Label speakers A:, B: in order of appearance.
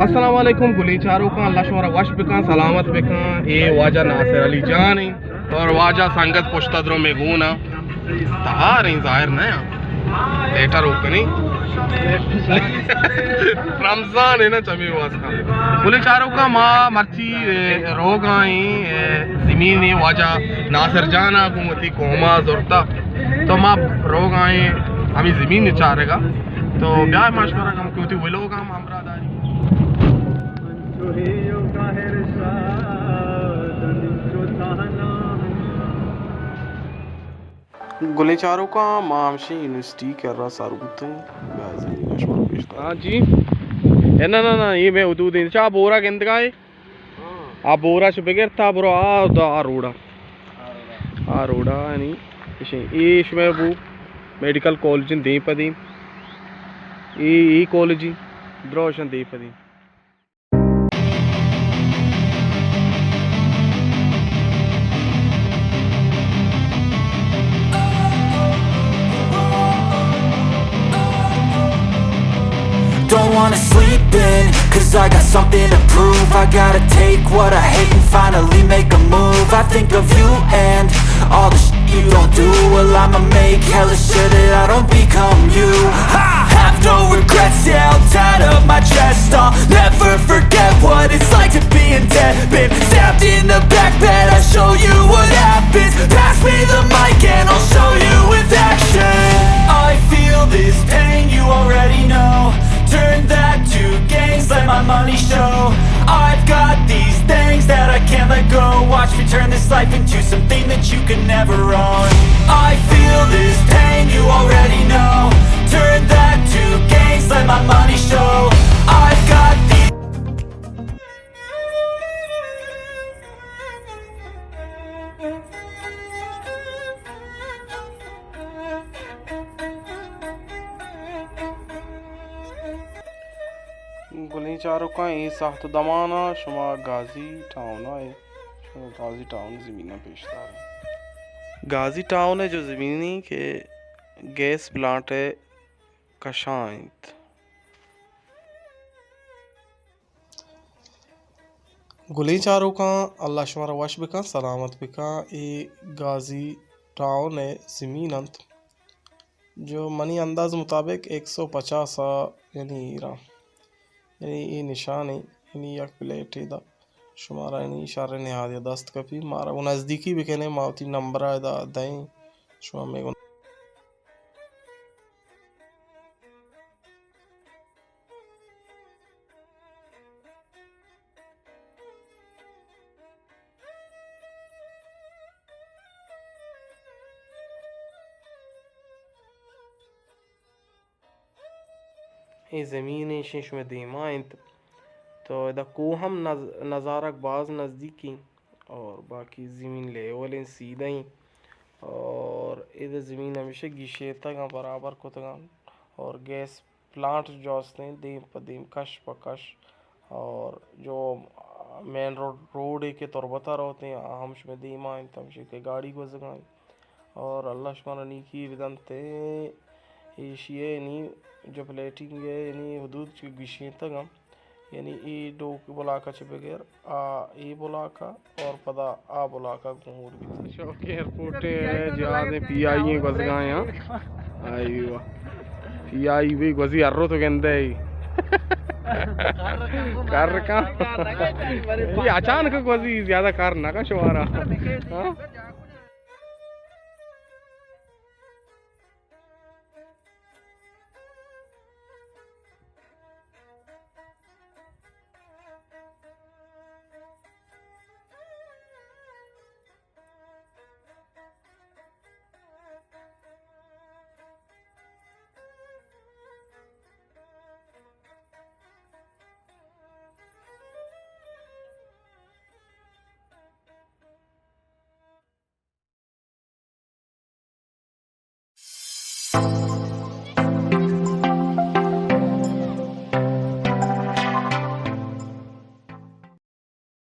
A: अस्सलाम वालेकुम गुली चारों का अल्लाह शुमारा वश बिका सलामत बिका ए वाजा नासिर अली जान और वाजा संगत पुश्तदरों में गुना तहार जाहिर नया लेटर ओपनी रमजान है ना चमी वास्ता गुली चारों का माँ मर्ची रोग आई जमीन वाजा नासिर जाना हुकूमती कोमा जोरता तो माँ रोग आए हमें जमीन चारेगा तो ब्याह मशवरा कम क्यों थी वो लोग हम अमरादारी गुलेचारों का मामशी यूनिवर्सिटी कर रहा सारूत हाँ जी ना ना ना ये मैं उदू दिन चा बोरा गेंद का है आ बोरा से बगैर था ब्रो आ रोड़ा यानी इसमें वो मेडिकल कॉलेज दे पदी ई कॉलेज द्रोशन दे पदी
B: Don't wanna sleep in, cause I got something to prove. I gotta take what I hate and finally make a move. I think of you and all the shit you don't do. Well, I'ma make hella sure that I don't become you. I have no regrets, yeah, I'll tie up my chest. I'll never forget what it's like to be in debt. Been stabbed in the back bed, I'll show you what happens. Pass me the mic and I'll show you with action. I feel this pain, you already know. Turn that to gains, let my money show. I've got these things that I can't let go. Watch me turn this life into something that you can never own. I feel this pain, you already know. Turn that to gains, let my money show. I've got these
A: गुली चारों का ये साख्त दमाना शुमा गाजी town है गाजी town ज़मीन पेशदार है गाजी town है जो ज़मीनी के गैस प्लांट है कशांत गुली चारों का अल्लाह शुमारा वश बिका सलामत बिका ये गाजी टाउन है ज़मीन अंत जो मनी अंदाज मुताबिक 150 यानी ये निशान है यानी एक प्लेट है दा शुमारा यानी इशारे निहाद या दस्त कपी मारा वो नज़दीकी भी कहने मावती नंबर है दा दाएं शुमा में ये ज़मीन है शीश में दीमा इंत तो इधर को हम नज़ारा बाज नज़दीकी और बाकी ज़मीन लेवल इन सीधा ही और इधर ज़मीन हमेशा गिशे तक बराबर को तक और गैस प्लांट जो हैं दीम पदीम कश पकश और जो मेन रोड के तुरबता रहते हैं हमश में दीमा इन तमशे के गाड़ी को जगाएं और अल्लाह शुमारा नीकी विदंते एशिया यानी जो प्लेटिंग है यानी हदूद की गिशे तक हम यानी ई डो बुलाका चे बगैर आ ई बुलाका और पदा आ बुलाका घूर भी शौक एयरपोर्ट है जहाज पीआई गज गए यहाँ आईवा पीआई भी गजी अर्रो तो कहते कर का ये अचानक गजी ज्यादा कार ना का शुमारा हाँ